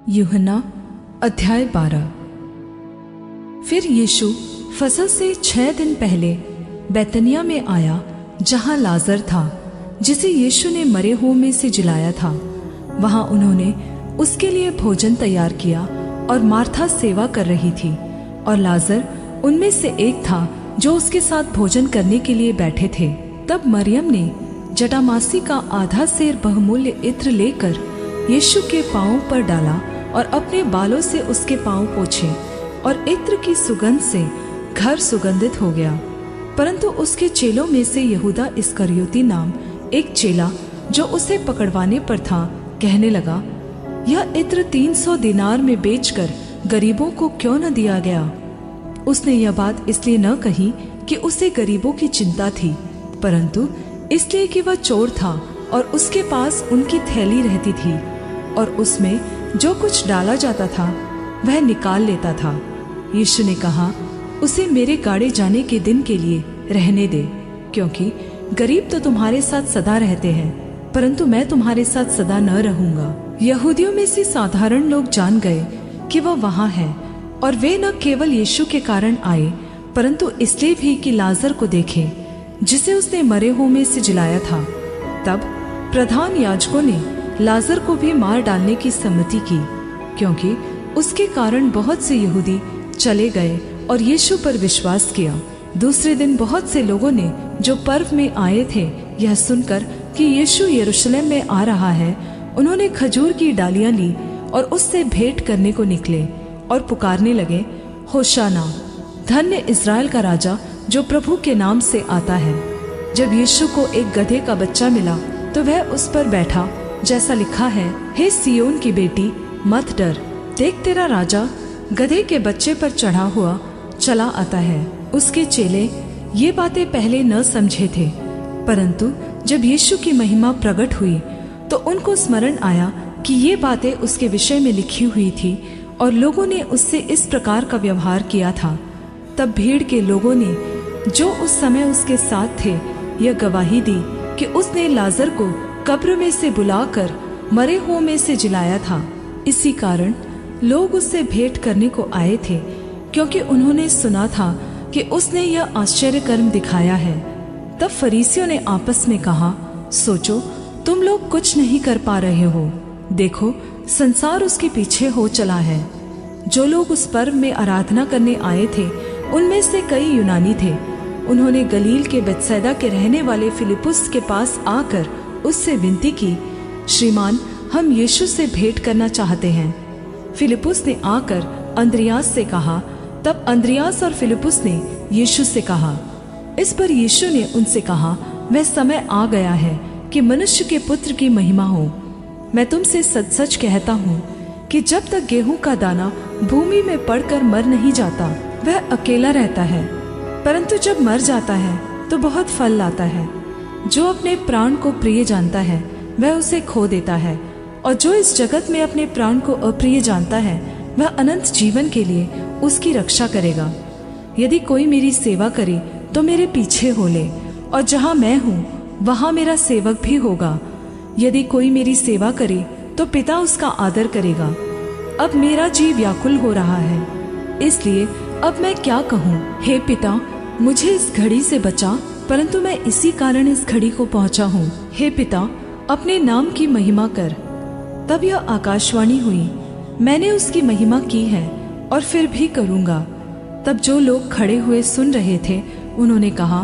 यूहन्ना अध्याय 12। फिर यीशु फसह से 6 दिन पहले बैतनिया में आया, जहां लाजर था, जिसे यीशु ने मरे हुओं में से जिलाया था। वहां उन्होंने उसके लिए भोजन तैयार किया और मार्था सेवा कर रही थी, और लाजर उनमें से एक था जो उसके साथ भोजन करने के लिए बैठे थे। तब मरियम ने जटामासी का आधा सेर बहुमूल्य इत्र लेकर यीशु के पांवों पर डाला और अपने बालों से उसके पांव पोंछे, और इत्र की सुगंध से घर सुगंधित हो गया। परंतु उसके चेलों में से यहूदा इस्करियोती नाम एक चेला, जो उसे पकड़वाने पर था, कहने लगा, यह इत्र 300 दिनार में बेचकर गरीबों को क्यों न दिया गया। उसने यह बात इसलिए न कही कि उसे गरीबों की चिंता थी, परंतु इसलिए कि वह चोर था और उसके पास उनकी थैली रहती थी, और उसमें जो कुछ डाला जाता था वह निकाल लेता था। यीशु ने कहा, उसे मेरे गाड़े जाने के दिन के लिए रहने दे, क्योंकि गरीब तो तुम्हारे साथ सदा रहते हैं, परंतु मैं तुम्हारे साथ सदा न रहूंगा। यहूदियों में से साधारण लोग जान गए कि वह वहां है, और वे न केवल यीशु के कारण आए, परंतु इसलिए भी कि लाजर को देखें, जिसे उसने मरे हुओं में से जिलाया था। तब प्रधान याजकों ने लाजर को भी मार डालने की सम्मति की, क्योंकि उसके कारण बहुत से यहूदी चले गए और यीशु पर विश्वास किया। दूसरे दिन बहुत से लोगों ने, जो पर्व में आए थे, यह सुनकर कि यीशु यरूशलेम में आ रहा है, उन्होंने खजूर की डालियां ली और उससे भेंट करने को निकले और पुकारने लगे, होशाना, धन्य इस्राएल का राजा जो प्रभु के नाम से आता है। जब यीशु को एक गधे का बच्चा मिला तो वह उस पर बैठा, जैसा लिखा है, हे सिय्योन की बेटी, मत डर, देख तेरा राजा गधे के बच्चे पर चढ़ा हुआ चला आता है। उसके चेले ये बातें पहले न समझे थे, परंतु जब यीशु की महिमा प्रकट हुई तो उनको स्मरण आया कि ये बातें उसके विषय में लिखी हुई थी, और लोगों ने उससे इस प्रकार का व्यवहार किया था। तब भीड़ के लोगों ने, जो उस समय उसके साथ थे, यह गवाही दी कि उसने लाजर को कब्र में से बुलाकर मरे हुओं में से जिलाया था। इसी कारण लोग उससे भेंट करने को आए थे, क्योंकि उन्होंने सुना था कि उसने यह आश्चर्य कर्म दिखाया है। तब फरीसियों ने आपस में कहा, सोचो, तुम लोग कुछ नहीं कर पा रहे हो, देखो संसार उसके पीछे हो चला है। जो लोग उस पर्व में आराधना करने आए थे, उनमें से कई यूनानी थे। उन्होंने गलील के बेतसैदा के रहने वाले फिलिपुस के पास आकर उससे विनती की, श्रीमान, हम यीशु से भेंट करना चाहते हैं। फिलिपुस ने आकर अंद्रियास से कहा। तब अंद्रियास और फिलिपुस ने यीशु से कहा। इस पर यीशु ने उनसे कहा, वह समय आ गया है कि मनुष्य के पुत्र की महिमा हो। मैं तुमसे सच सच कहता हूँ कि जब तक गेहूं का दाना भूमि में पड़कर मर नहीं जाता, वह अकेला रहता है, परंतु जब मर जाता है तो बहुत फल लाता है। जो अपने प्राण को प्रिय जानता है, वह उसे खो देता है, और जो इस जगत में अपने प्राण को अप्रिय जानता है, वह अनंत जीवन के लिए उसकी रक्षा करेगा। यदि कोई मेरी सेवा करे तो मेरे पीछे हो ले, और जहाँ मैं हूँ वहाँ मेरा सेवक भी होगा। यदि कोई मेरी सेवा करे तो पिता उसका आदर करेगा। अब मेरा जी व्याकुल हो रहा है, इसलिए अब मैं क्या कहूँ। हे पिता, मुझे इस घड़ी से बचा, परंतु मैं इसी कारण इस घड़ी को पहुंचा हूँ। हे पिता, अपने नाम की महिमा कर। तब यह आकाशवाणी हुई, मैंने उसकी महिमा की है और फिर भी करूँगा। तब जो लोग खड़े हुए सुन रहे थे, उन्होंने कहा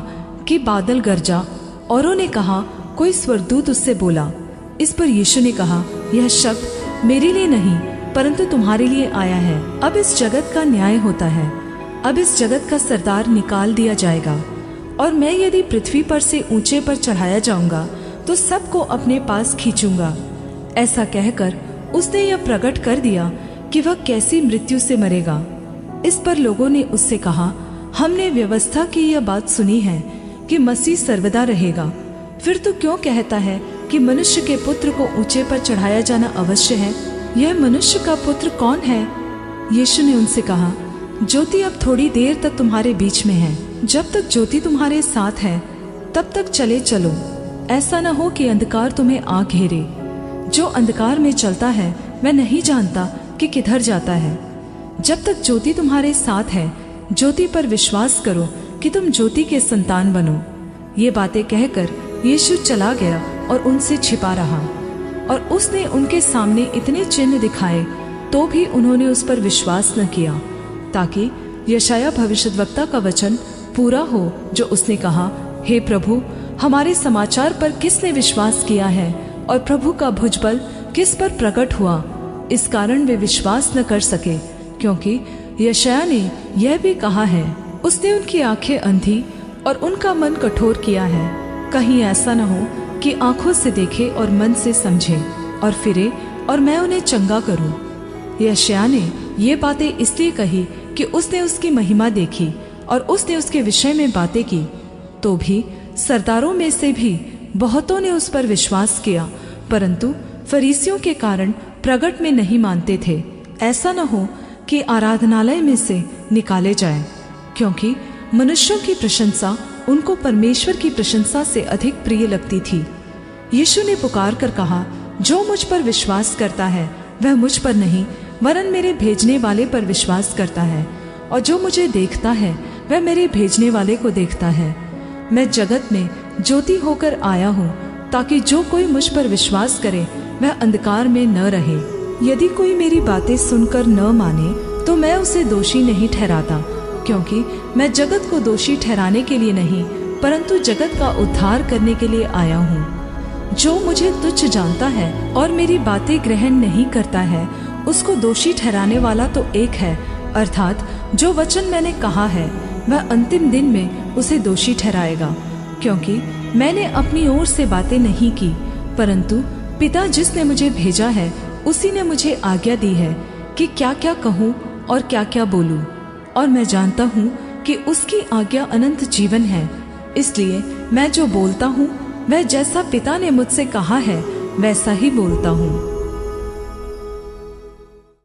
कि बादल गरजा, औरों ने कहा कोई स्वर्गदूत उससे बोला। इस पर यीशु ने कहा, यह शब्द मेरे लिए नहीं, परंतु तुम्हारे लिए आया है। अब इस जगत का न्याय होता है। अब इस जगत का सरदार निकाल दिया जाएगा, और मैं यदि पृथ्वी पर से ऊंचे पर चढ़ाया जाऊंगा तो सबको अपने पास खींचूंगा। ऐसा कहकर उसने यह प्रकट कर दिया कि वह कैसी मृत्यु से मरेगा। इस पर लोगों ने उससे कहा, हमने व्यवस्था की यह बात सुनी है कि मसीह सर्वदा रहेगा, फिर तू क्यों कहता है कि मनुष्य के पुत्र को ऊंचे पर चढ़ाया जाना अवश्य है। यह मनुष्य का पुत्र कौन है? यीशु ने उनसे कहा, ज्योति अब थोड़ी देर तक तुम्हारे बीच में है। जब तक ज्योति तुम्हारे साथ है तब तक चले चलो, ऐसा न हो कि अंधकार तुम्हें आ घेरे। जो अंधकार में चलता है वह नहीं जानता कि किधर जाता है। जब तक ज्योति तुम्हारे साथ है, ज्योति पर विश्वास करो कि तुम ज्योति के संतान बनो। ये बातें कहकर यीशु चला गया और उनसे छिपा रहा। और उसने उनके सामने इतने चिन्ह दिखाए तो भी उन्होंने उस पर विश्वास न किया, ताकि यशायाह भविष्यद्वक्ता का वचन पूरा हो जो उसने कहा, हे प्रभु, हमारे समाचार पर किसने विश्वास किया है और प्रभु का भुजबल किस पर प्रकट हुआ। इस कारण वे विश्वास न कर सके, क्योंकि यशायाह ने यह भी कहा है, उसने उनकी आंखें अंधी और उनका मन कठोर किया है। कहीं ऐसा न हो कि आंखों से देखे और मन से समझे और फिरे और मैं उन्हें चंगा करूं। यशायाह ने ये बातें इसलिए कही कि उसने उसकी महिमा देखी और उसने उसके विषय में बातें की। तो भी सरदारों में से भी बहुतों ने उस पर विश्वास किया, परंतु फरीसियों के कारण प्रगट में नहीं मानते थे, ऐसा न हो कि आराधनालय में से निकाले जाएं, क्योंकि मनुष्यों की प्रशंसा उनको परमेश्वर की प्रशंसा से अधिक प्रिय लगती थी। यीशु ने पुकार कर कहा, जो मुझ पर विश्वास करता है वह मुझ पर नहीं वरन मेरे भेजने वाले पर विश्वास करता है, और जो मुझे देखता है वह मेरे भेजने वाले को देखता है। मैं जगत में ज्योति होकर आया हूँ, ताकि जो कोई मुझ पर विश्वास करे वह अंधकार में न रहे। यदि कोई मेरी बातें सुनकर न माने तो मैं उसे दोषी नहीं ठहराता, क्योंकि मैं जगत को दोषी ठहराने के लिए नहीं परंतु जगत का उद्धार करने के लिए आया हूँ। जो मुझे तुच्छ जानता है और मेरी बातें ग्रहण नहीं करता है, उसको दोषी ठहराने वाला तो एक है, अर्थात जो वचन मैंने कहा है वह अंतिम दिन में उसे दोषी ठहराएगा। क्योंकि मैंने अपनी ओर से बातें नहीं की, परंतु पिता जिसने मुझे भेजा है उसी ने मुझे आज्ञा दी है कि क्या क्या कहूँ और क्या क्या बोलूँ। और मैं जानता हूँ कि उसकी आज्ञा अनंत जीवन है। इसलिए मैं जो बोलता हूँ वह जैसा पिता ने मुझसे कहा है वैसा ही बोलता हूँ।